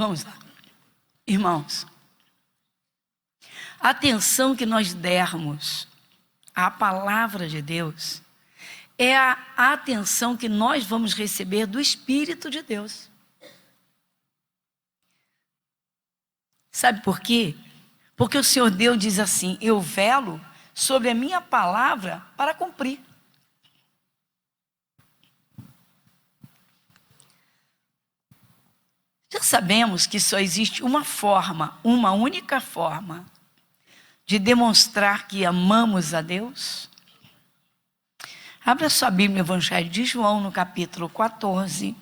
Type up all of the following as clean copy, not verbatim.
Vamos lá. Irmãos, a atenção que nós dermos à palavra de Deus é a atenção que nós vamos receber do Espírito de Deus. Sabe por quê? Porque o Senhor Deus diz assim: eu velo sobre a minha palavra para cumprir. Já sabemos que só existe uma forma, uma única forma de demonstrar que amamos a Deus. Abra sua Bíblia no Evangelho de João, no capítulo 14.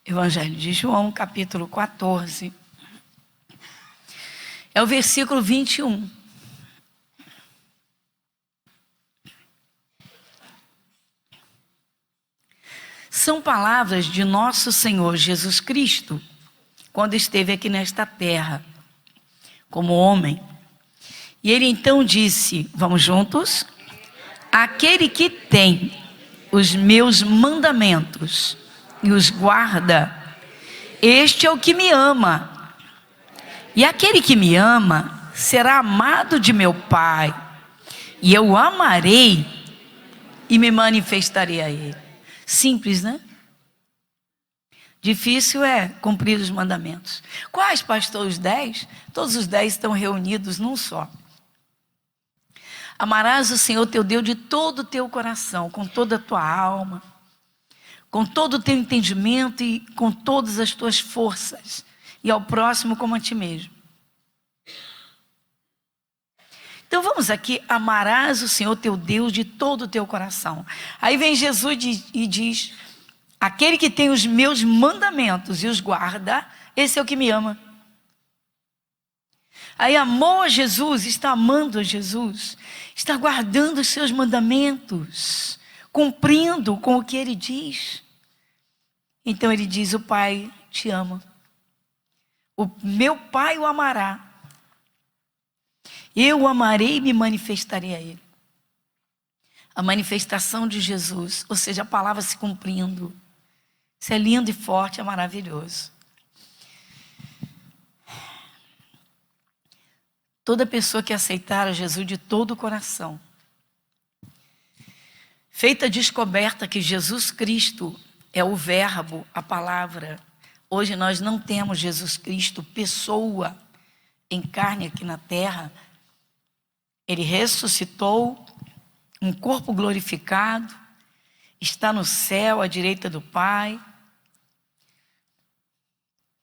Evangelho de João, capítulo 14. É o versículo 21. São palavras de nosso Senhor Jesus Cristo, quando esteve aqui nesta terra, como homem. E ele então disse, vamos juntos? Aquele que tem os meus mandamentos e os guarda, este é o que me ama. E aquele que me ama será amado de meu Pai, e eu o amarei e me manifestarei a ele. Simples, né? Difícil é cumprir os mandamentos. Quais, pastor? Os 10? Todos os 10 estão reunidos num só. Amarás o Senhor teu Deus de todo o teu coração, com toda a tua alma, com todo o teu entendimento e com todas as tuas forças, e ao próximo como a ti mesmo. Então vamos aqui, amarás o Senhor teu Deus de todo o teu coração. Aí vem Jesus e diz, aquele que tem os meus mandamentos e os guarda, esse é o que me ama. Aí amou a Jesus, está amando a Jesus, está guardando os seus mandamentos, cumprindo com o que ele diz. Então ele diz, o Pai te ama. O meu Pai o amará. Eu o amarei e me manifestarei a ele. A manifestação de Jesus, ou seja, a palavra se cumprindo. Isso é lindo e forte, é maravilhoso. Toda pessoa que aceitar a Jesus de todo o coração, feita a descoberta que Jesus Cristo é o verbo, a palavra. Hoje nós não temos Jesus Cristo, pessoa, em carne aqui na terra. Ele ressuscitou, um corpo glorificado, está no céu à direita do Pai.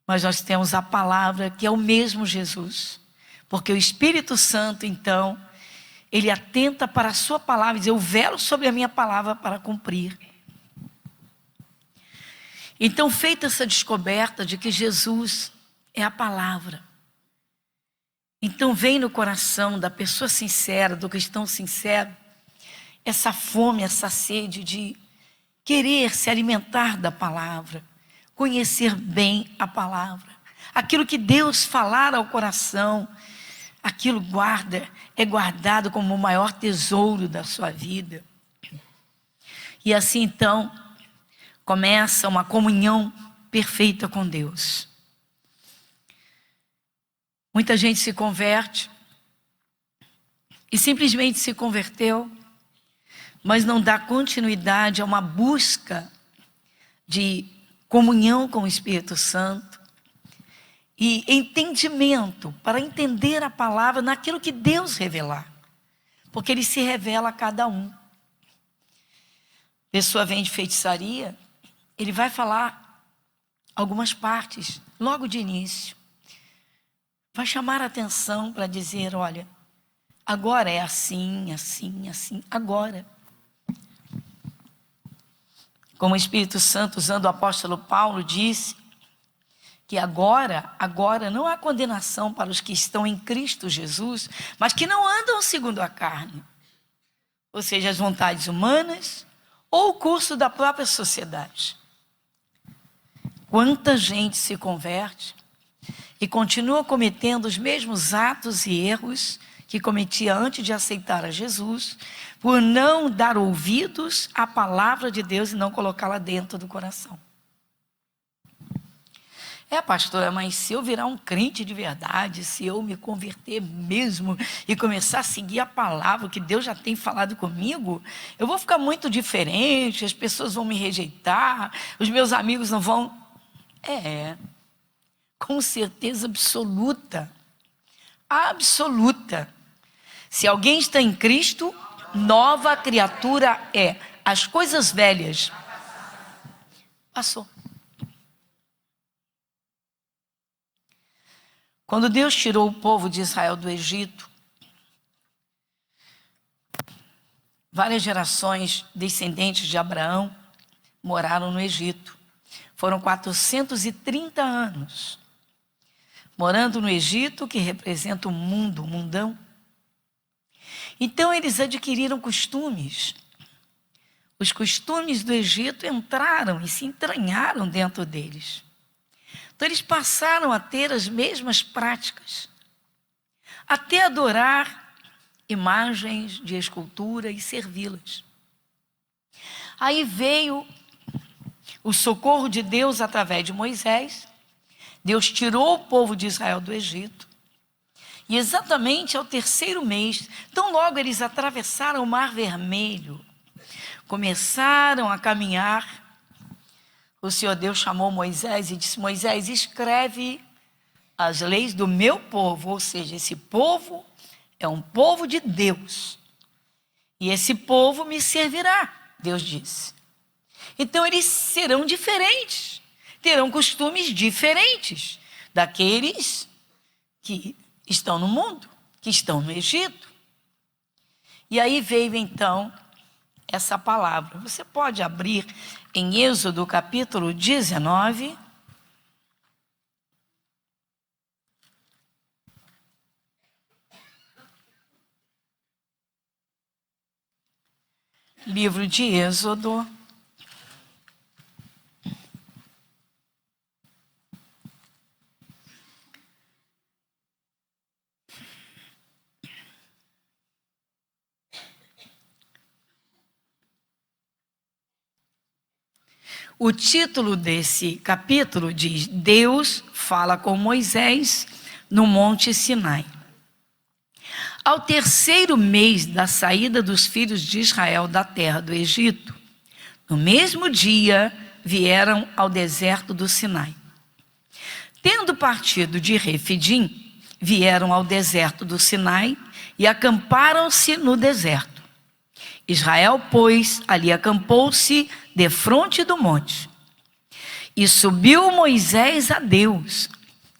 Mas nós temos a palavra que é o mesmo Jesus. Porque o Espírito Santo, então, ele atenta para a sua palavra e diz, eu velo sobre a minha palavra para cumprir. Então, feita essa descoberta de que Jesus é a palavra, então vem no coração da pessoa sincera, do cristão sincero, essa fome, essa sede de querer se alimentar da palavra, conhecer bem a palavra. Aquilo que Deus falar ao coração, aquilo é guardado como o maior tesouro da sua vida. E assim então, começa uma comunhão perfeita com Deus. Muita gente se converte e simplesmente se converteu, mas não dá continuidade a uma busca de comunhão com o Espírito Santo e entendimento para entender a palavra naquilo que Deus revelar, porque Ele se revela a cada um. Pessoa vem de feitiçaria, ele vai falar algumas partes logo de início. Vai chamar a atenção para dizer, olha, agora é assim, assim, assim, agora. Como o Espírito Santo, usando o apóstolo Paulo, disse que agora não há condenação para os que estão em Cristo Jesus, mas que não andam segundo a carne. Ou seja, as vontades humanas ou o curso da própria sociedade. Quanta gente se converte e continua cometendo os mesmos atos e erros que cometia antes de aceitar a Jesus, por não dar ouvidos à palavra de Deus e não colocá-la dentro do coração. Pastora, mas se eu virar um crente de verdade, se eu me converter mesmo e começar a seguir a palavra que Deus já tem falado comigo, eu vou ficar muito diferente, as pessoas vão me rejeitar, os meus amigos não vão... Com certeza absoluta. Absoluta. Se alguém está em Cristo, nova criatura é. As coisas velhas passou. Quando Deus tirou o povo de Israel do Egito, várias gerações descendentes de Abraão moraram no Egito. Foram 430 anos morando no Egito, que representa o mundo, o mundão. Então eles adquiriram costumes. Os costumes do Egito entraram e se entranharam dentro deles. Então eles passaram a ter as mesmas práticas, até adorar imagens de escultura e servi-las. Aí veio o socorro de Deus através de Moisés. Deus tirou o povo de Israel do Egito. E exatamente ao 3º mês, tão logo eles atravessaram o Mar Vermelho, começaram a caminhar, o Senhor Deus chamou Moisés e disse: Moisés, escreve as leis do meu povo, ou seja, esse povo é um povo de Deus. E esse povo me servirá, Deus disse. Então eles serão diferentes, terão costumes diferentes daqueles que estão no mundo, que estão no Egito. E aí veio então essa palavra. Você pode abrir em Êxodo capítulo 19. Livro de Êxodo. O título desse capítulo diz: Deus fala com Moisés no Monte Sinai. Ao 3º mês da saída dos filhos de Israel da terra do Egito, no mesmo dia vieram ao deserto do Sinai. Tendo partido de Refidim, vieram ao deserto do Sinai e acamparam-se no deserto. Israel, pois, ali acampou-se defronte do monte. E subiu Moisés a Deus,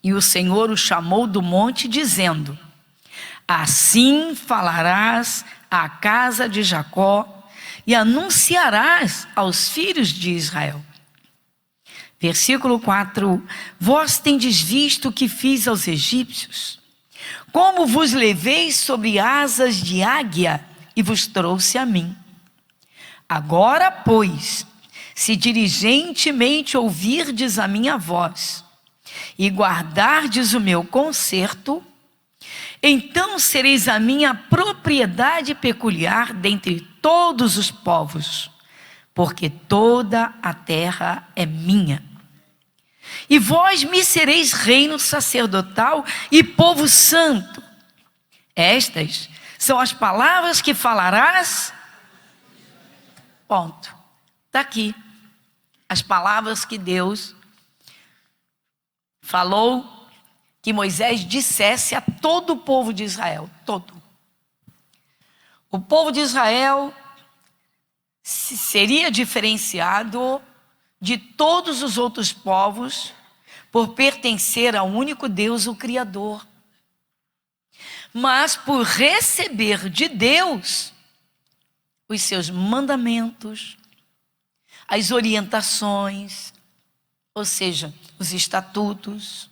e o Senhor o chamou do monte, dizendo: Assim falarás à casa de Jacó e anunciarás aos filhos de Israel. Versículo 4: Vós tendes visto o que fiz aos egípcios, como vos levei sobre asas de águia e vos trouxe a mim. Agora, pois, se diligentemente ouvirdes a minha voz e guardardes o meu concerto, então sereis a minha propriedade peculiar dentre todos os povos, porque toda a terra é minha. E vós me sereis reino sacerdotal e povo santo. Estas são as palavras que falarás. Ponto. Está aqui. As palavras que Deus falou que Moisés dissesse a todo o povo de Israel. Todo. O povo de Israel seria diferenciado de todos os outros povos por pertencer ao único Deus, o Criador. Mas por receber de Deus os seus mandamentos, as orientações, ou seja, os estatutos,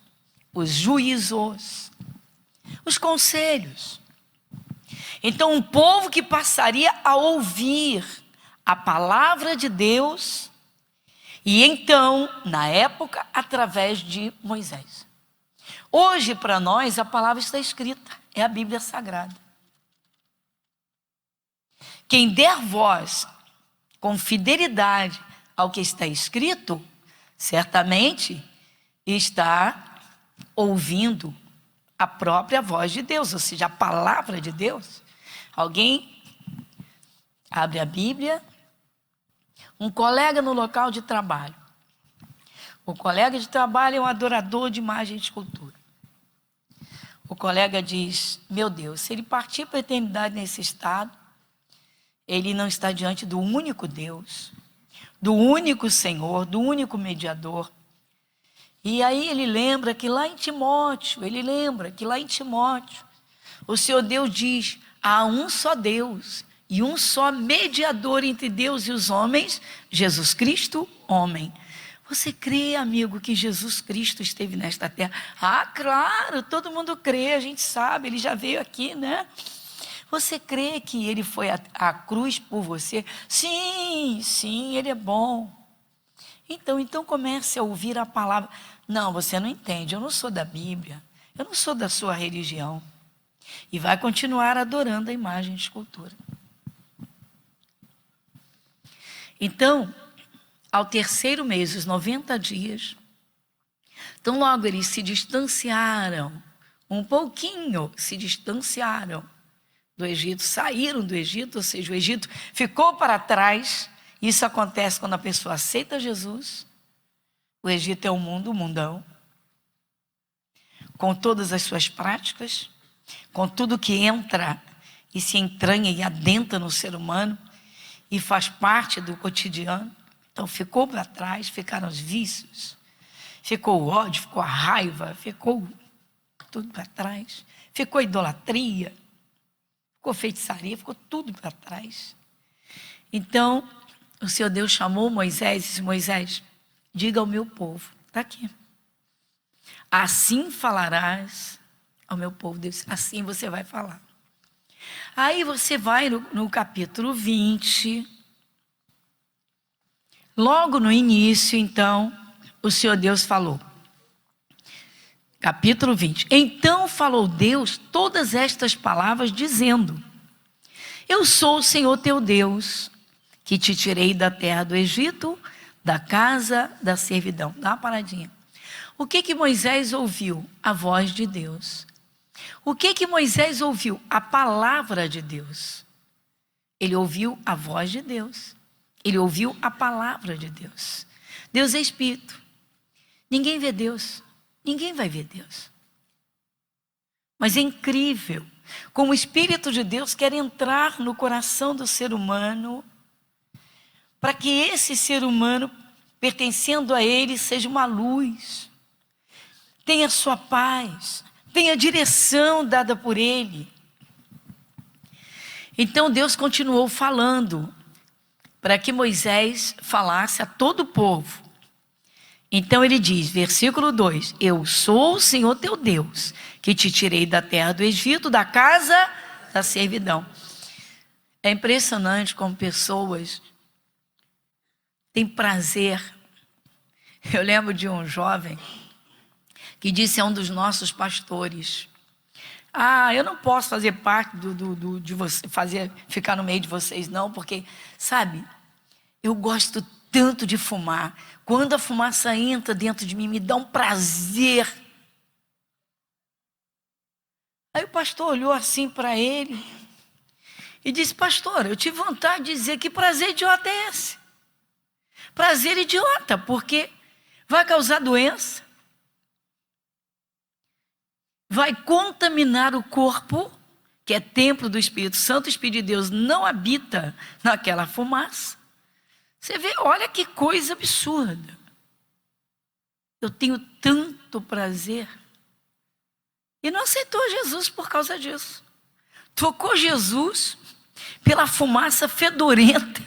os juízos, os conselhos. Então, um povo que passaria a ouvir a palavra de Deus, e então, na época, através de Moisés. Hoje, para nós, a palavra está escrita, é a Bíblia Sagrada. Quem der voz com fidelidade ao que está escrito, certamente está ouvindo a própria voz de Deus, ou seja, a palavra de Deus. Alguém abre a Bíblia, um colega no local de trabalho. O colega de trabalho é um adorador de imagem e escultura. O colega diz: meu Deus, se ele partir para a eternidade nesse estado, ele não está diante do único Deus, do único Senhor, do único mediador. E aí ele lembra que lá em Timóteo, o Senhor Deus diz: há um só Deus e um só mediador entre Deus e os homens, Jesus Cristo, homem. Você crê, amigo, que Jesus Cristo esteve nesta terra? Ah, claro, todo mundo crê, a gente sabe, ele já veio aqui, né? Você crê que ele foi à cruz por você? Sim, sim, ele é bom. Então comece a ouvir a palavra. Não, você não entende, eu não sou da Bíblia, eu não sou da sua religião. E vai continuar adorando a imagem de escultura. Então, ao terceiro mês, os 90 dias, então logo eles se distanciaram, um pouquinho se distanciaram do Egito, saíram do Egito, ou seja, o Egito ficou para trás. Isso acontece quando a pessoa aceita Jesus. O Egito é o mundo, o mundão, com todas as suas práticas, com tudo que entra e se entranha e adentra no ser humano e faz parte do cotidiano. Então ficou para trás, ficaram os vícios, ficou o ódio, ficou a raiva, ficou tudo para trás, ficou a idolatria, ficou feitiçaria, ficou tudo para trás. Então o Senhor Deus chamou Moisés e disse: Moisés, diga ao meu povo, está aqui, assim falarás ao meu povo. Deus, assim você vai falar. Aí você vai no capítulo 20, logo no início, então, o Senhor Deus falou. Capítulo 20. Então falou Deus todas estas palavras, dizendo: eu sou o Senhor teu Deus, que te tirei da terra do Egito, da casa da servidão. Dá uma paradinha. O que Moisés ouviu? A voz de Deus. O que Moisés ouviu? A palavra de Deus. Ele ouviu a voz de Deus. Ele ouviu a palavra de Deus. Deus é Espírito. Ninguém vê Deus. Ninguém vai ver Deus. Mas é incrível como o Espírito de Deus quer entrar no coração do ser humano, para que esse ser humano, pertencendo a ele, seja uma luz, tenha sua paz, tenha direção dada por ele. Então Deus continuou falando, para que Moisés falasse a todo o povo. Então ele diz, versículo 2: eu sou o Senhor teu Deus, que te tirei da terra do Egito, da casa da servidão. É impressionante como pessoas têm prazer. Eu lembro de um jovem que disse a um dos nossos pastores: eu não posso fazer parte de você, ficar no meio de vocês não, porque, sabe, eu gosto tanto de fumar. Quando a fumaça entra dentro de mim, me dá um prazer. Aí o pastor olhou assim para ele e disse: pastor, eu tive vontade de dizer, que prazer idiota é esse? Prazer idiota, porque vai causar doença, vai contaminar o corpo, que é templo do Espírito Santo. O Espírito de Deus não habita naquela fumaça. Você vê, olha que coisa absurda. Eu tenho tanto prazer. E não aceitou Jesus por causa disso. Trocou Jesus pela fumaça fedorenta.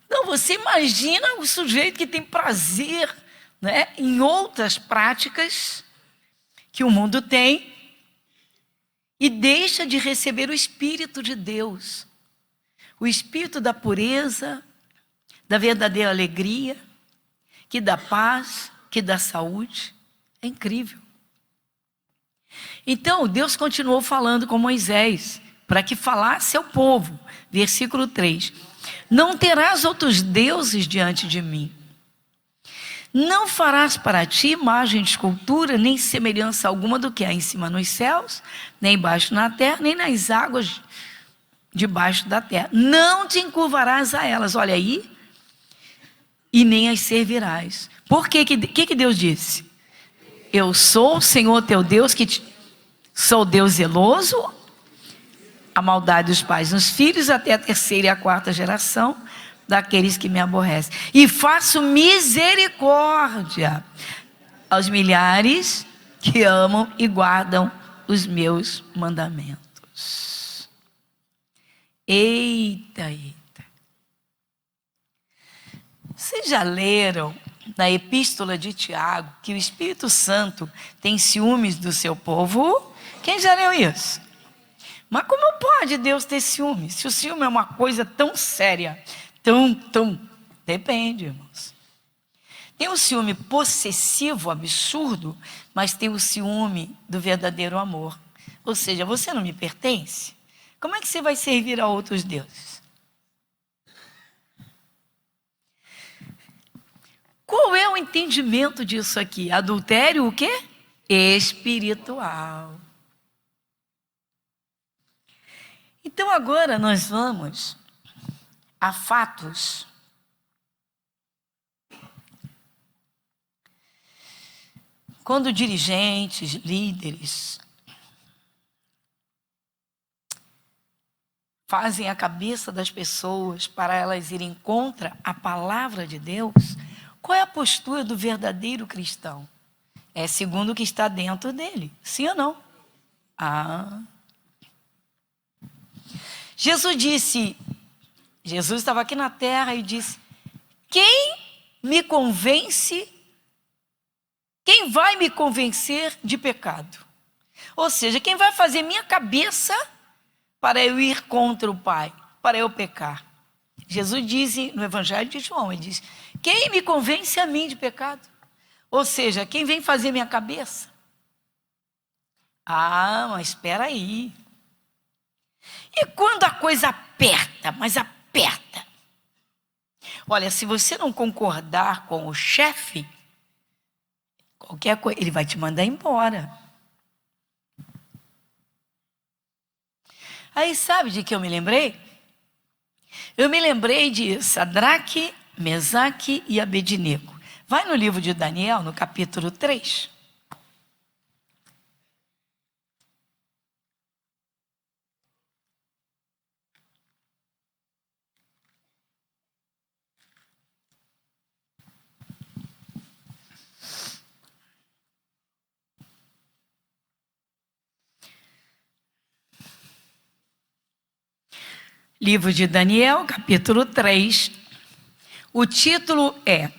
Então você imagina o sujeito que tem prazer, né, em outras práticas que o mundo tem, e deixa de receber o Espírito de Deus, o Espírito da pureza, da verdadeira alegria, que dá paz, que dá saúde. É incrível. Então Deus continuou falando com Moisés, para que falasse ao povo. Versículo 3. Não terás outros deuses diante de mim. Não farás para ti imagem de escultura, nem semelhança alguma do que há em cima nos céus, nem embaixo na terra, nem nas águas debaixo da terra. Não te encurvarás a elas, olha aí, e nem as servirás. Por que Deus disse? Eu sou o Senhor teu Deus, sou Deus zeloso, a maldade dos pais nos filhos, até a terceira e a quarta geração daqueles que me aborrecem. E faço misericórdia aos milhares que amam e guardam os meus mandamentos. Eita. Vocês já leram na epístola de Tiago que o Espírito Santo tem ciúmes do seu povo? Quem já leu isso? Mas como pode Deus ter ciúme? Se o ciúme é uma coisa tão séria, depende, irmãos. Tem o ciúme possessivo, absurdo, mas tem o ciúme do verdadeiro amor. Ou seja, você não me pertence? Como é que você vai servir a outros deuses? Qual é o entendimento disso aqui? Adultério o quê? Espiritual. Então agora nós vamos a fatos. Quando dirigentes, líderes fazem a cabeça das pessoas para elas irem contra a palavra de Deus, qual é a postura do verdadeiro cristão? É segundo o que está dentro dele, sim ou não? Jesus estava aqui na terra e disse: quem vai me convencer de pecado? Ou seja, quem vai fazer minha cabeça para eu ir contra o Pai, para eu pecar? Jesus diz no Evangelho de João, ele diz: quem me convence a mim de pecado? Ou seja, quem vem fazer minha cabeça? Mas espera aí. E quando a coisa aperta, mas aperta? Olha, se você não concordar com o chefe, qualquer coisa, ele vai te mandar embora. Aí sabe de que eu me lembrei? Eu me lembrei de Sadraque, Mesaque e Abednego. Vai no livro de Daniel, no capítulo 3. Livro de Daniel, capítulo 3. O título é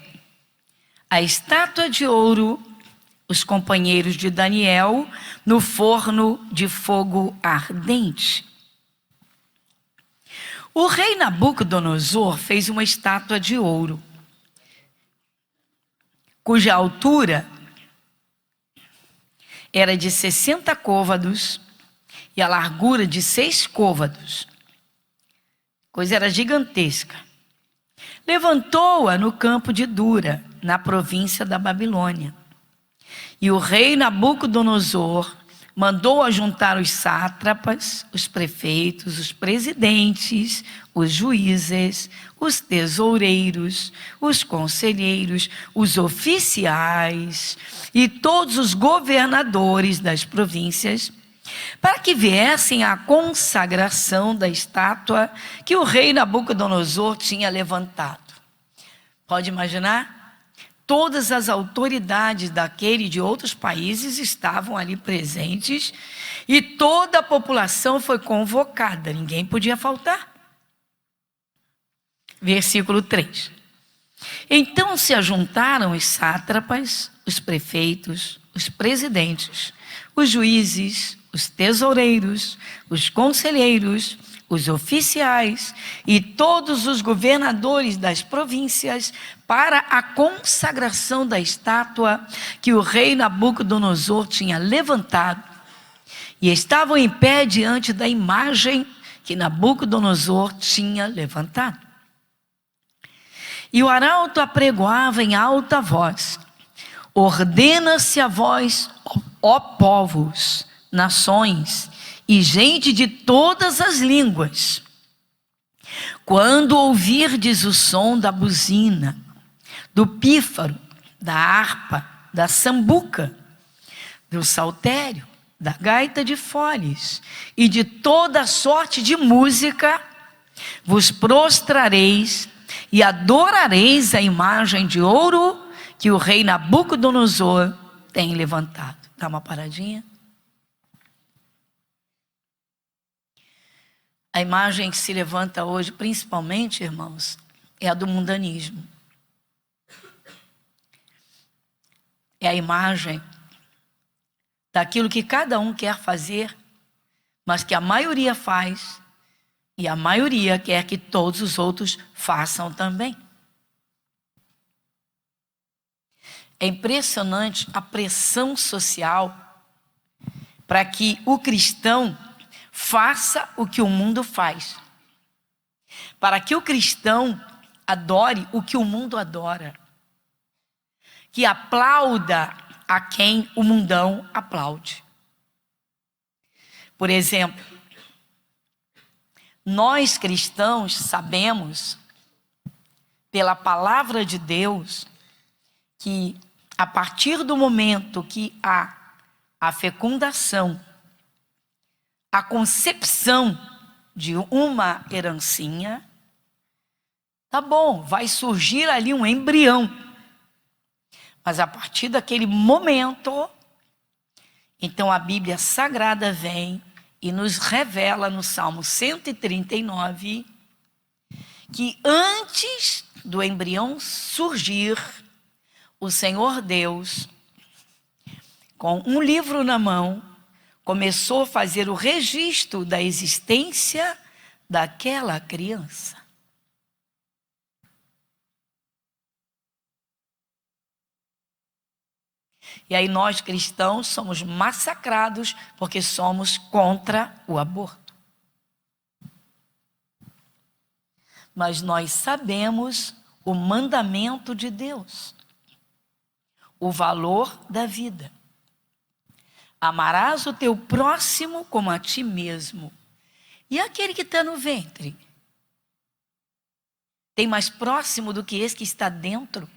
A Estátua de Ouro, os companheiros de Daniel no forno de fogo ardente. O rei Nabucodonosor fez uma estátua de ouro, cuja altura era de 60 côvados e a largura de 6 côvados. Coisa era gigantesca. Levantou-a no campo de Dura, na província da Babilônia. E o rei Nabucodonosor mandou ajuntar os sátrapas, os prefeitos, os presidentes, os juízes, os tesoureiros, os conselheiros, os oficiais e todos os governadores das províncias, para que viessem à consagração da estátua que o rei Nabucodonosor tinha levantado. Pode imaginar? Todas as autoridades daquele e de outros países estavam ali presentes e toda a população foi convocada, ninguém podia faltar. Versículo 3. Então se ajuntaram os sátrapas, os prefeitos, os presidentes, os juízes, os tesoureiros, os conselheiros, os oficiais e todos os governadores das províncias para a consagração da estátua que o rei Nabucodonosor tinha levantado. e estavam em pé diante da imagem que Nabucodonosor tinha levantado. E o arauto apregoava em alta voz: ordena-se a vós, ó povos, nações e gente de todas as línguas, quando ouvirdes o som da buzina, do pífaro, da harpa, da sambuca, do saltério, da gaita de foles e de toda sorte de música, vos prostrareis e adorareis a imagem de ouro que o rei Nabucodonosor tem levantado. Dá uma paradinha. A imagem que se levanta hoje, principalmente, irmãos, é a do mundanismo. É a imagem daquilo que cada um quer fazer, mas que a maioria faz, e a maioria quer que todos os outros façam também. É impressionante a pressão social para que o cristão faça o que o mundo faz, para que o cristão adore o que o mundo adora, que aplauda a quem o mundão aplaude. Por exemplo, nós cristãos sabemos, pela palavra de Deus, que a partir do momento que há a fecundação, a concepção de uma herancinha, tá bom, vai surgir ali um embrião. Mas a partir daquele momento, então a Bíblia Sagrada vem e nos revela no Salmo 139 que antes do embrião surgir, o Senhor Deus, com um livro na mão, começou a fazer o registro da existência daquela criança. E aí nós cristãos somos massacrados porque somos contra o aborto. Mas nós sabemos o mandamento de Deus, o valor da vida. Amarás o teu próximo como a ti mesmo. E aquele que está no ventre? Tem mais próximo do que esse que está dentro?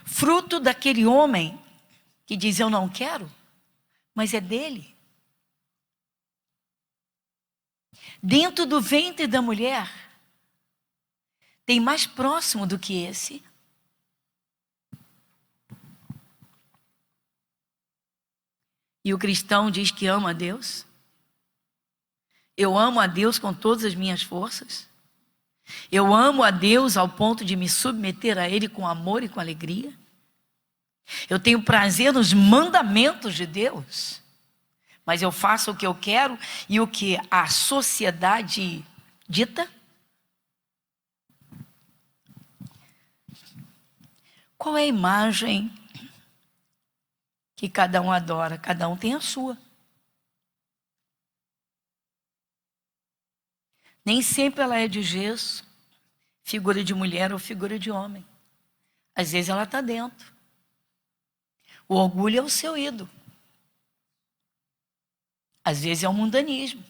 Fruto daquele homem que diz: eu não quero, mas é dele. Dentro do ventre da mulher, tem mais próximo do que esse? E o cristão diz que ama a Deus? Eu amo a Deus com todas as minhas forças. Eu amo a Deus ao ponto de me submeter a Ele com amor e com alegria. Eu tenho prazer nos mandamentos de Deus, mas eu faço o que eu quero e o que a sociedade dita. Qual é a imagem que cada um adora? Cada um tem a sua. Nem sempre ela é de gesso, figura de mulher ou figura de homem. Às vezes ela está dentro. O orgulho é o seu ídolo. Às vezes é o mundanismo.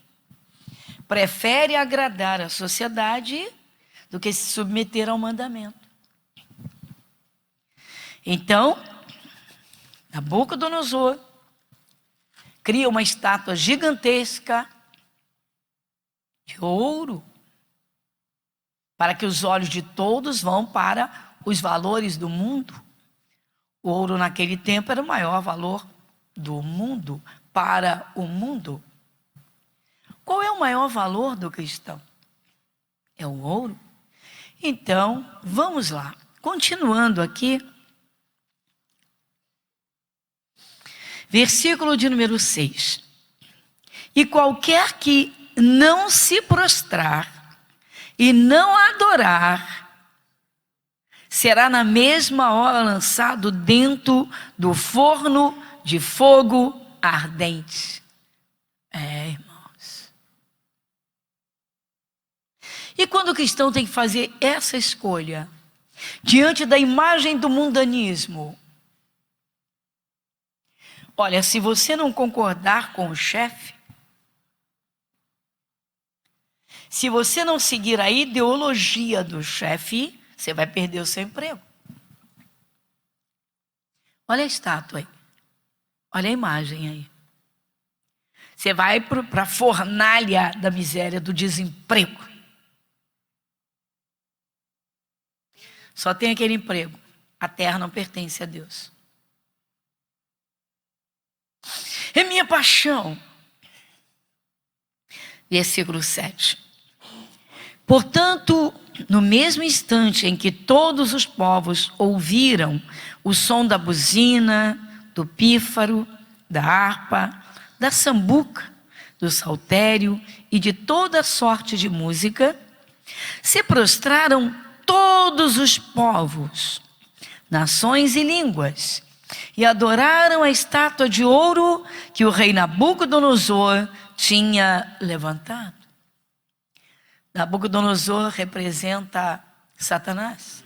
Prefere agradar a sociedade do que se submeter ao mandamento. Então, Nabucodonosor cria uma estátua gigantesca de ouro, para que os olhos de todos vão para os valores do mundo. O ouro naquele tempo era o maior valor do mundo, para o mundo. Qual é o maior valor do cristão? É o ouro? Então, vamos lá. Continuando aqui. Versículo de número 6. E qualquer que não se prostrar e não adorar, será na mesma hora lançado dentro do forno de fogo ardente. Irmãos. E quando o cristão tem que fazer essa escolha, diante da imagem do mundanismo, olha, se você não concordar com o chefe, se você não seguir a ideologia do chefe, você vai perder o seu emprego. Olha a estátua aí. Olha a imagem aí. Você vai para a fornalha da miséria, do desemprego. Só tem aquele emprego. A terra não pertence a Deus. É minha paixão. Versículo 7. Portanto, no mesmo instante em que todos os povos ouviram o som da buzina, do pífaro, da harpa, da sambuca, do saltério e de toda sorte de música, se prostraram todos os povos, nações e línguas, e adoraram a estátua de ouro que o rei Nabucodonosor tinha levantado. Nabucodonosor representa Satanás.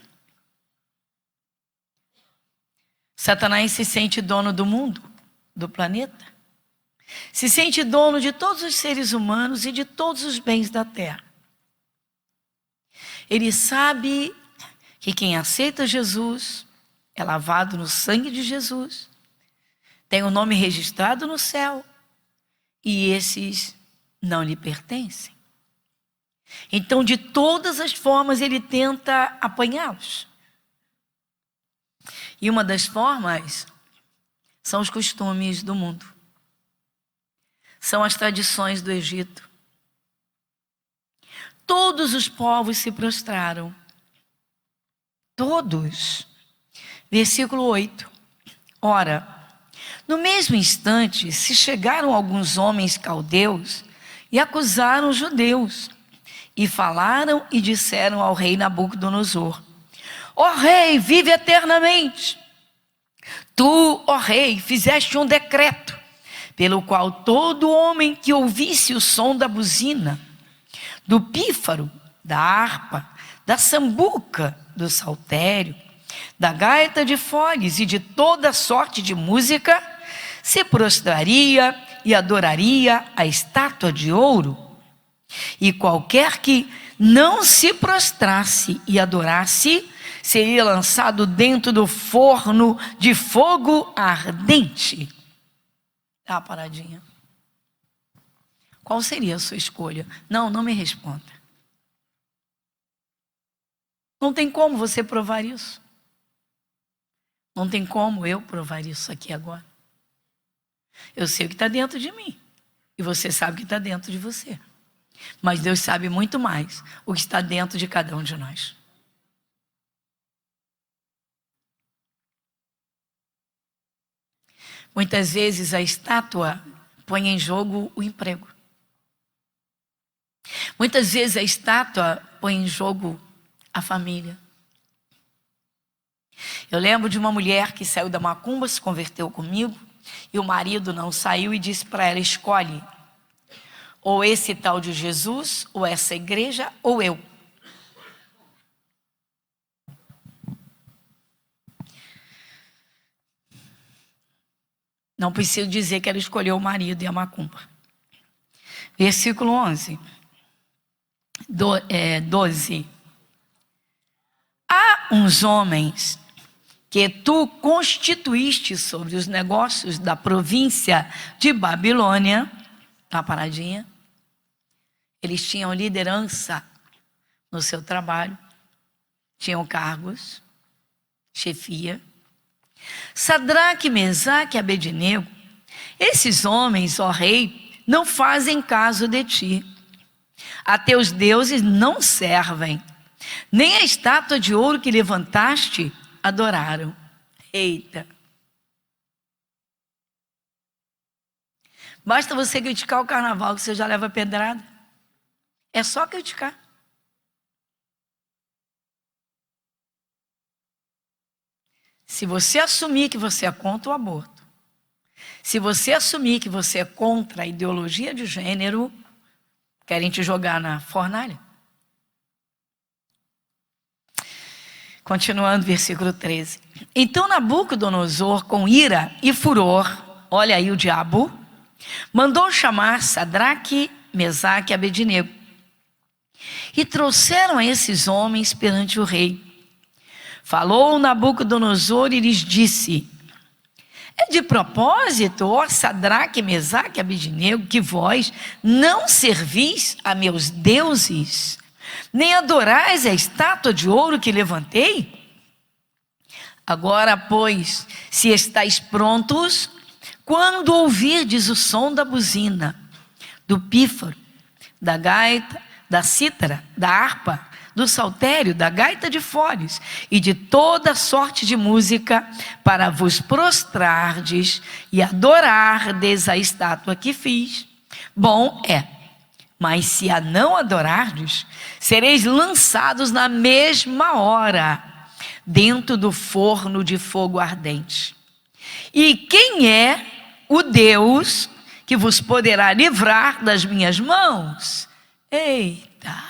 Satanás se sente dono do mundo, do planeta. Se sente dono de todos os seres humanos e de todos os bens da terra. Ele sabe que quem aceita Jesus é lavado no sangue de Jesus, tem o nome registrado no céu, e esses não lhe pertencem. Então, de todas as formas, ele tenta apanhá-los. E uma das formas são os costumes do mundo. São as tradições do Egito. Todos os povos se prostraram. Todos. Versículo 8. Ora, no mesmo instante se chegaram alguns homens caldeus e acusaram os judeus. E falaram e disseram ao rei Nabucodonosor: ó rei, vive eternamente. Tu, ó rei, fizeste um decreto, pelo qual todo homem que ouvisse o som da buzina, do pífaro, da harpa, da sambuca, do saltério, da gaita de foles e de toda sorte de música, se prostraria e adoraria a estátua de ouro. E qualquer que não se prostrasse e adorasse, seria lançado dentro do forno de fogo ardente. Dá uma paradinha. Qual seria a sua escolha? Não me responda. Não tem como você provar isso. Não tem como eu provar isso aqui agora. Eu sei o que está dentro de mim. E você sabe o que está dentro de você. Mas Deus sabe muito mais o que está dentro de cada um de nós. Muitas vezes a estátua põe em jogo o emprego. Muitas vezes a estátua põe em jogo a família. Eu lembro de uma mulher que saiu da macumba, se converteu comigo, e o marido não saiu e disse para ela: escolhe. Ou esse tal de Jesus, ou essa igreja, ou eu. Não preciso dizer que ela escolheu o marido e a macumba. Versículo 11. 12. Há uns homens que tu constituíste sobre os negócios da província de Babilônia. Tá paradinha? Eles tinham liderança no seu trabalho, tinham cargos, chefia. Sadraque, Mesaque e Abednego, esses homens, ó rei, não fazem caso de ti. A teus deuses não servem, nem a estátua de ouro que levantaste adoraram. Eita! Basta você criticar o carnaval que você já leva pedrada. É só criticar. Se você assumir que você é contra o aborto, se você assumir que você é contra a ideologia de gênero, querem te jogar na fornalha. Continuando, versículo 13. Então Nabucodonosor, com ira e furor, olha aí o diabo, mandou chamar Sadraque, Mesaque e Abednego. E trouxeram a esses homens perante o rei. Falou Nabucodonosor e lhes disse: é de propósito, ó Sadraque, Mesaque e Abednego, que vós não servis a meus deuses, nem adorais a estátua de ouro que levantei? Agora, pois, se estáis prontos, quando ouvirdes o som da buzina, do pífaro, da gaita, da cítara, da harpa, do saltério, da gaita de foles e de toda sorte de música, para vos prostrardes e adorardes a estátua que fiz, bom é. Mas se a não adorardes, sereis lançados na mesma hora dentro do forno de fogo ardente. E quem é o Deus que vos poderá livrar das minhas mãos? Eita!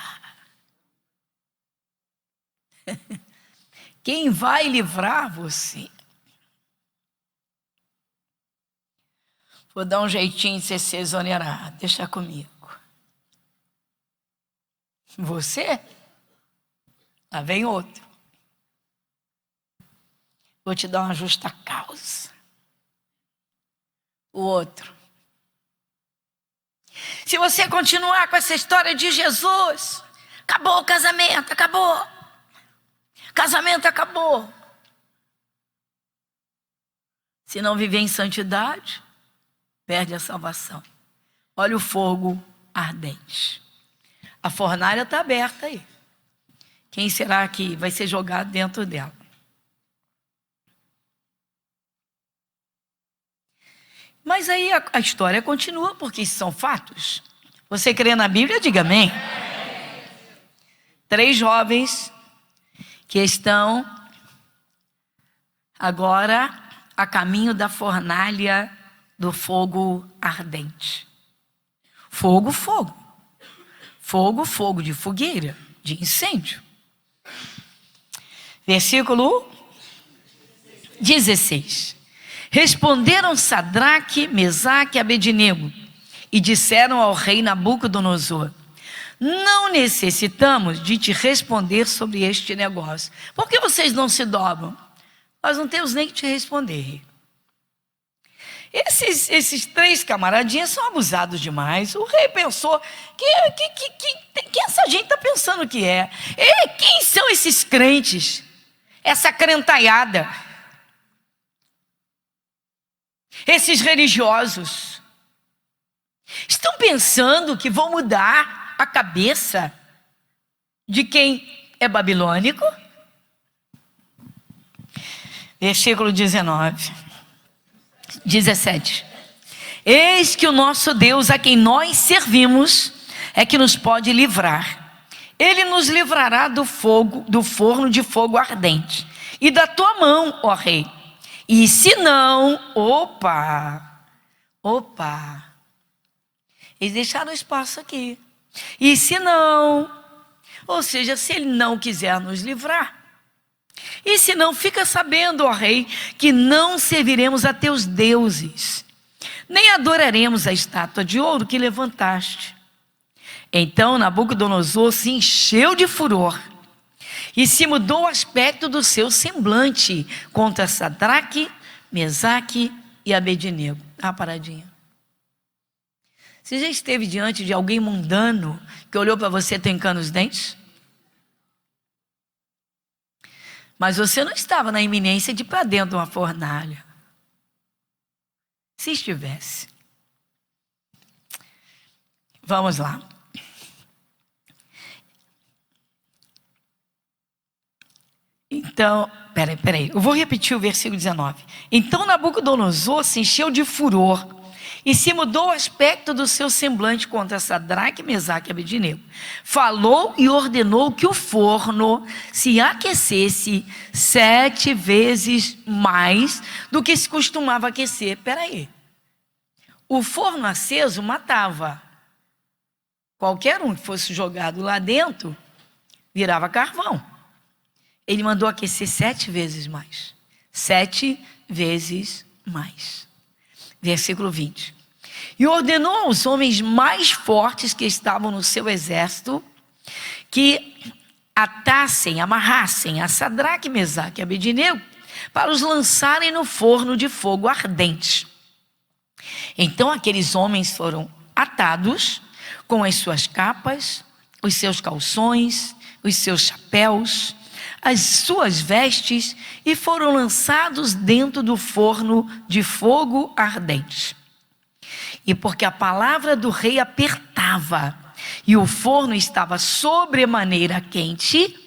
Quem vai livrar você? Vou dar um jeitinho de você ser exonerado. Deixa comigo. Você? Lá vem outro. Vou te dar uma justa causa. O outro. Se você continuar com essa história de Jesus, acabou o casamento, acabou. Casamento acabou. Se não viver em santidade, perde a salvação. Olha o fogo ardente. A fornalha está aberta aí. Quem será que vai ser jogado dentro dela? Mas aí a história continua, porque isso são fatos. Você crê na Bíblia? Diga amém. 3 jovens que estão agora a caminho da fornalha do fogo ardente. Fogo, fogo. Fogo, fogo de fogueira, de incêndio. Versículo 16. Responderam Sadraque, Mesaque e Abednego e disseram ao rei Nabucodonosor: não necessitamos de te responder sobre este negócio. Por que vocês não se dobram? Nós não temos nem que te responder. Esses 3 camaradinhas são abusados demais. O rei pensou, que essa gente está pensando que é? E quem são esses crentes? Essa crentaiada? Esses religiosos? Estão pensando que vão mudar a cabeça de quem é babilônico? Versículo 17. Eis que o nosso Deus, a quem nós servimos, é que nos pode livrar. Ele nos livrará do forno de fogo ardente e da tua mão, ó rei. E se não, eles deixaram espaço aqui. E se não, ou seja, se ele não quiser nos livrar, e se não, fica sabendo, ó rei, que não serviremos a teus deuses, nem adoraremos a estátua de ouro que levantaste. Então Nabucodonosor se encheu de furor e se mudou o aspecto do seu semblante contra Sadraque, Mesaque e Abednego. Uma paradinha. Você já esteve diante de alguém mundano que olhou para você trincando os dentes? Mas você não estava na iminência de ir para dentro de uma fornalha. Se estivesse. Vamos lá. Então, peraí. Eu vou repetir o versículo 19. Então Nabucodonosor se encheu de furor e se mudou o aspecto do seu semblante contra Sadraque, Mesaque e Abednego. Falou e ordenou que o forno se aquecesse 7 vezes mais do que se costumava aquecer. Espera aí. O forno aceso matava. Qualquer um que fosse jogado lá dentro, virava carvão. Ele mandou aquecer 7 vezes mais. 7 vezes mais. Versículo 20. E ordenou aos homens mais fortes que estavam no seu exército que atassem, amarrassem a Sadraque, Mesaque e Abednego para os lançarem no forno de fogo ardente. Então aqueles homens foram atados com as suas capas, os seus calções, os seus chapéus, as suas vestes e foram lançados dentro do forno de fogo ardente. E porque a palavra do rei apertava e o forno estava sobremaneira quente,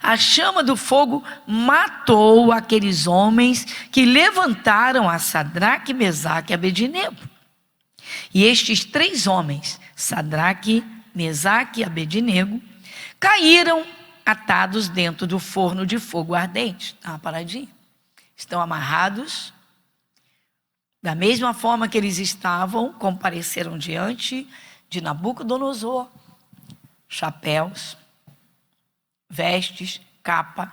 a chama do fogo matou aqueles homens que levantaram a Sadraque, Mesaque e Abednego. E estes 3 homens, Sadraque, Mesaque e Abednego, caíram atados dentro do forno de fogo ardente. Dá uma paradinha. Estão amarrados. Da mesma forma que eles estavam, compareceram diante de Nabucodonosor. Chapéus, vestes, capa.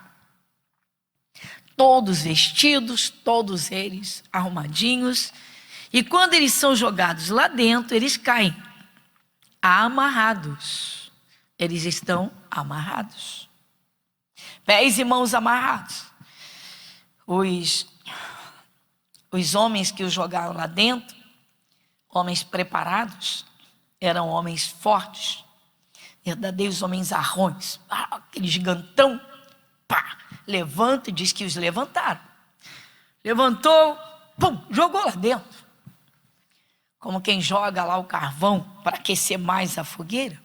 Todos vestidos, todos eles arrumadinhos. E quando eles são jogados lá dentro, eles caem. Amarrados. Eles estão amarrados. Pés e mãos amarrados. Os homens que os jogaram lá dentro, homens preparados, eram homens fortes, verdadeiros homens arrões. Aquele gigantão, pá, levanta e diz que os levantaram. Levantou, pum, jogou lá dentro. Como quem joga lá o carvão para aquecer mais a fogueira.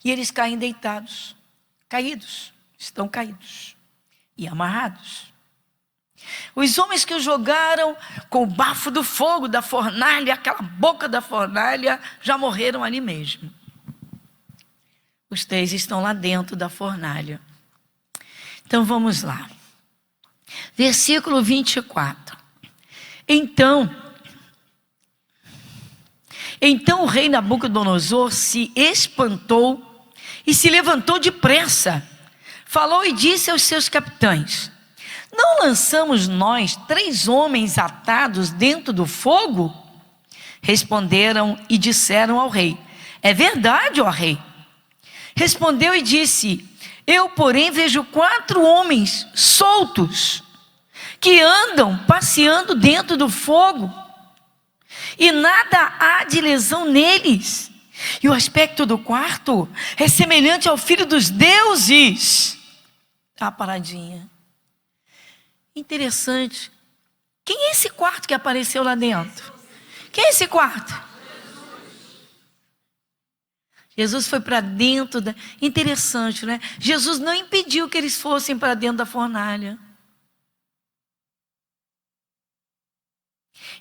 E eles caem deitados, caídos, estão caídos e amarrados. Os homens que o jogaram com o bafo do fogo da fornalha, aquela boca da fornalha, já morreram ali mesmo. Os 3 estão lá dentro da fornalha. Então vamos lá. Versículo 24. Então o rei Nabucodonosor se espantou e se levantou depressa. Falou e disse aos seus capitães: não lançamos nós 3 homens atados dentro do fogo? Responderam e disseram ao rei: é verdade, ó rei. Respondeu e disse: eu, porém, vejo 4 homens soltos que andam passeando dentro do fogo, e nada há de lesão neles. E o aspecto do quarto é semelhante ao filho dos deuses. Tá paradinha. Interessante. Quem é esse quarto que apareceu lá dentro? Quem é esse quarto? Jesus foi para dentro da... Interessante, né? Jesus não impediu que eles fossem para dentro da fornalha.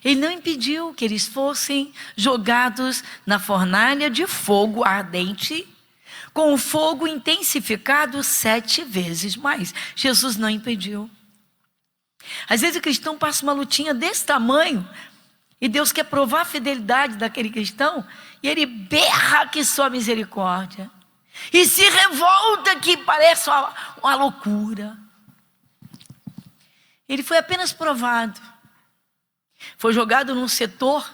Ele não impediu que eles fossem jogados na fornalha de fogo ardente, com o fogo intensificado 7 vezes mais. Jesus não impediu. Às vezes o cristão passa uma lutinha desse tamanho, e Deus quer provar a fidelidade daquele cristão, e ele berra que só misericórdia, e se revolta que parece uma loucura. Ele foi apenas provado. Foi jogado num setor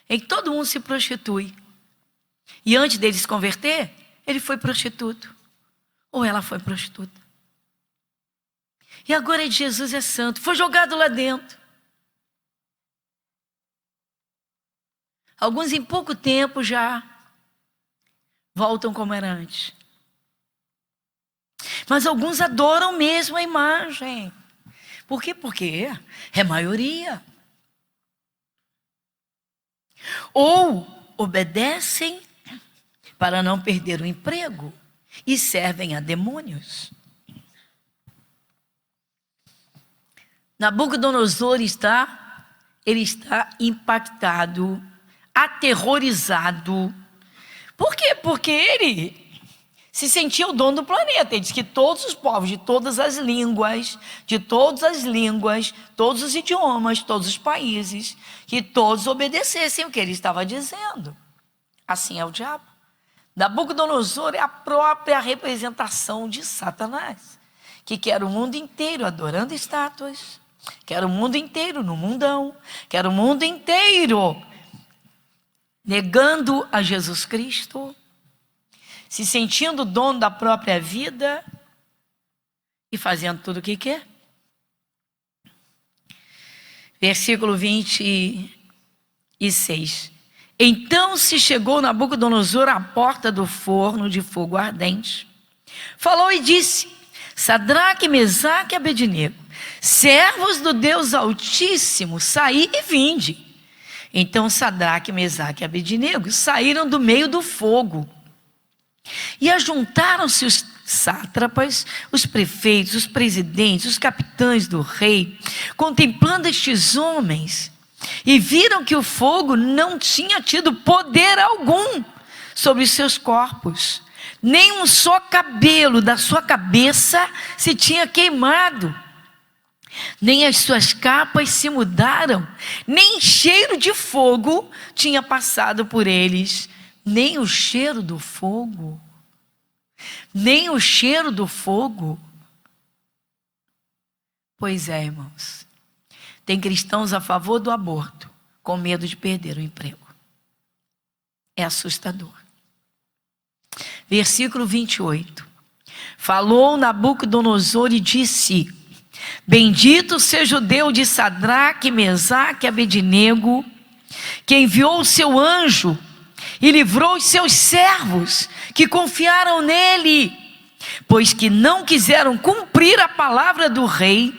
em que todo mundo se prostitui. E antes dele se converter, ele foi prostituto. Ou ela foi prostituta. E agora Jesus é santo. Foi jogado lá dentro. Alguns em pouco tempo já voltam como era antes. Mas alguns adoram mesmo a imagem. Por quê? Porque é maioria. Ou obedecem para não perder o emprego e servem a demônios. Nabucodonosor está ele está impactado, aterrorizado. Por quê? Porque ele se sentia o dono do planeta. Ele diz que todos os povos, de todas as línguas, todos os idiomas, todos os países, que todos obedecessem o que ele estava dizendo. Assim é o diabo. Nabucodonosor é a própria representação de Satanás, que quer o mundo inteiro adorando estátuas, quer o mundo inteiro no mundão, quer o mundo inteiro negando a Jesus Cristo, se sentindo dono da própria vida e fazendo tudo o que quer. Versículo 26. Então se chegou Nabucodonosor à porta do forno de fogo ardente, falou e disse: Sadraque, Mesaque e Abednego, servos do Deus Altíssimo, saí e vinde. Então Sadraque, Mesaque e Abednego saíram do meio do fogo. E ajuntaram-se os sátrapas, os prefeitos, os presidentes, os capitães do rei, contemplando estes homens, e viram que o fogo não tinha tido poder algum sobre os seus corpos, nem um só cabelo da sua cabeça se tinha queimado, nem as suas capas se mudaram, nem cheiro de fogo tinha passado por eles, nem o cheiro do fogo. Nem o cheiro do fogo. Pois é, irmãos. Tem cristãos a favor do aborto, com medo de perder o emprego. É assustador. Versículo 28. Falou Nabucodonosor e disse: Bendito seja o Deus de Sadraque, Mesaque e Abednego, que enviou o seu anjo e livrou os seus servos que confiaram nele, pois que não quiseram cumprir a palavra do rei,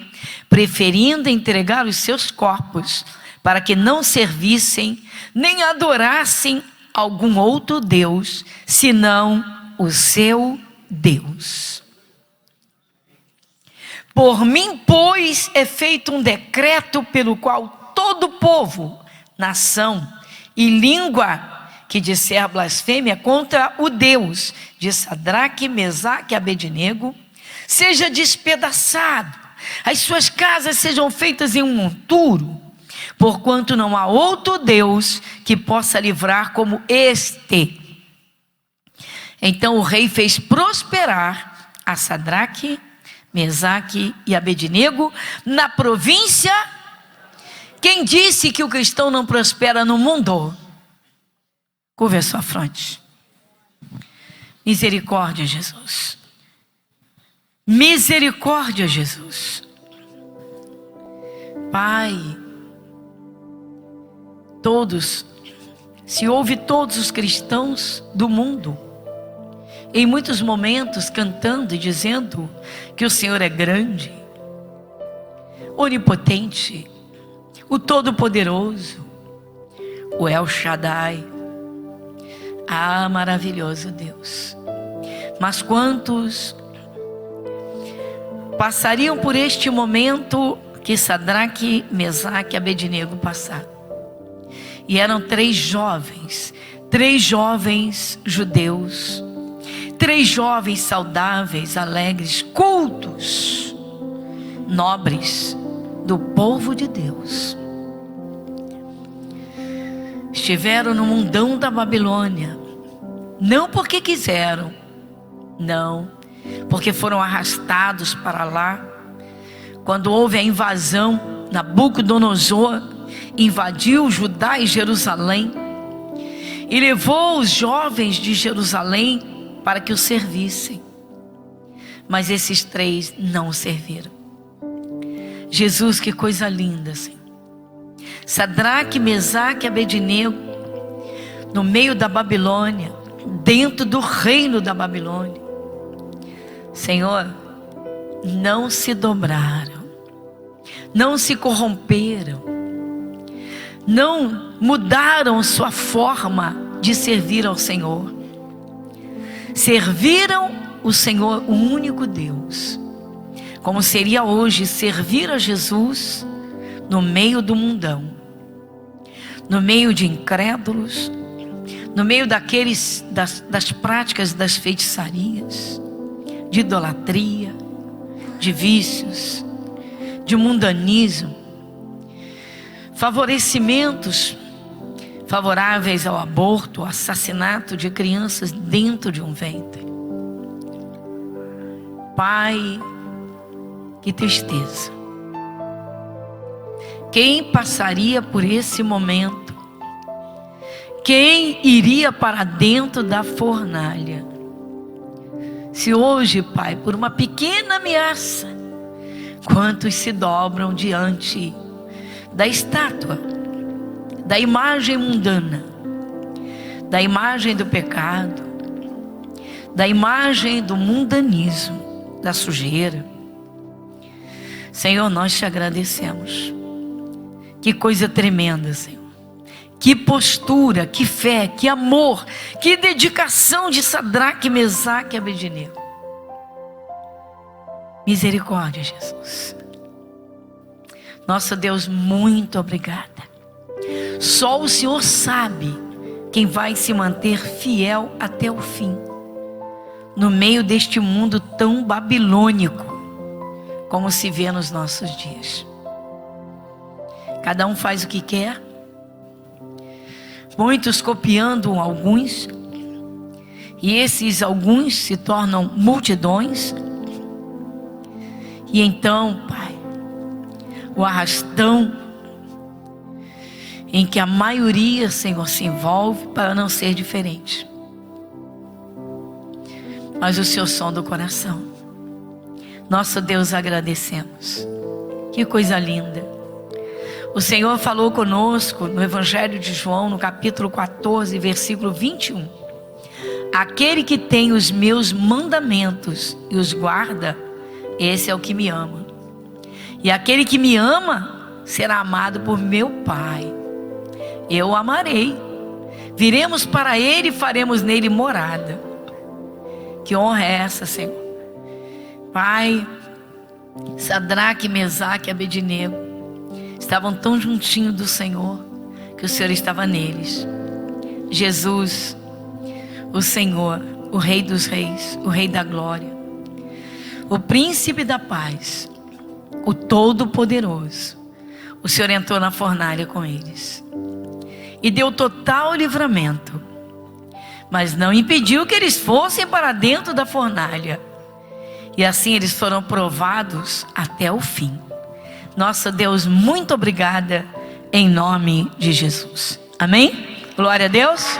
preferindo entregar os seus corpos para que não servissem nem adorassem algum outro Deus, senão o seu Deus. Por mim, pois, é feito um decreto pelo qual todo povo, nação e língua que disser blasfêmia contra o Deus de Sadraque, Mesaque e Abednego seja despedaçado, as suas casas sejam feitas em um monturo, porquanto não há outro Deus que possa livrar como este. Então o rei fez prosperar a Sadraque, Mesaque e Abednego na província. Quem disse que o cristão não prospera no mundo? Curva a sua fronte. Misericórdia, Jesus. Misericórdia, Jesus. Pai, se ouve todos os cristãos do mundo, em muitos momentos cantando e dizendo que o Senhor é grande, onipotente, o Todo-Poderoso, o El Shaddai. Ah, maravilhoso Deus. Mas quantos passariam por este momento que Sadraque, Mesaque e Abednego passaram? E eram três jovens judeus, três jovens saudáveis, alegres, cultos, nobres do povo de Deus. Estiveram no mundão da Babilônia, não porque quiseram, não, porque foram arrastados para lá. Quando houve a invasão, Nabucodonosor invadiu Judá e Jerusalém e levou os jovens de Jerusalém para que o servissem. Mas esses três não o serviram. Jesus, que coisa linda, Senhor. Sadraque, Mesaque e Abednego, no meio da Babilônia, dentro do reino da Babilônia, Senhor, não se dobraram, não se corromperam, não mudaram sua forma de servir ao Senhor. Serviram o Senhor, o único Deus. Como seria hoje servir a Jesus no meio do mundão, no meio de incrédulos, no meio das práticas das feitiçarias, de idolatria, de vícios, de mundanismo, favorecimentos favoráveis ao aborto, ao assassinato de crianças dentro de um ventre. Pai, que tristeza. Quem passaria por esse momento? Quem iria para dentro da fornalha? Se hoje, Pai, por uma pequena ameaça, quantos se dobram diante da estátua, da imagem mundana, da imagem do pecado, da imagem do mundanismo, da sujeira. Senhor, nós te agradecemos. Que coisa tremenda, Senhor. Que postura, que fé, que amor, que dedicação de Sadraque, Mesaque e Abednego. Misericórdia, Jesus. Nosso Deus, muito obrigada. Só o Senhor sabe quem vai se manter fiel até o fim, no meio deste mundo tão babilônico, como se vê nos nossos dias. Cada um faz o que quer, muitos copiando alguns, e esses alguns se tornam multidões. E então, Pai, o arrastão em que a maioria, Senhor, se envolve para não ser diferente. Mas o Senhor sonda o coração. Nosso Deus, agradecemos. Que coisa linda. O Senhor falou conosco no Evangelho de João, no capítulo 14, versículo 21. Aquele que tem os meus mandamentos e os guarda, esse é o que me ama. E aquele que me ama será amado por meu Pai. Eu o amarei. Viremos para ele e faremos nele morada. Que honra é essa, Senhor? Pai, Sadraque, Mesaque e Abednego estavam tão juntinho do Senhor que o Senhor estava neles. Jesus, o Senhor, o Rei dos Reis, o Rei da Glória, o Príncipe da Paz, o Todo-Poderoso, o Senhor entrou na fornalha com eles e deu total livramento, mas não impediu que eles fossem para dentro da fornalha, e assim eles foram provados até o fim. Nossa Deus, muito obrigada, em nome de Jesus. Amém? Glória a Deus.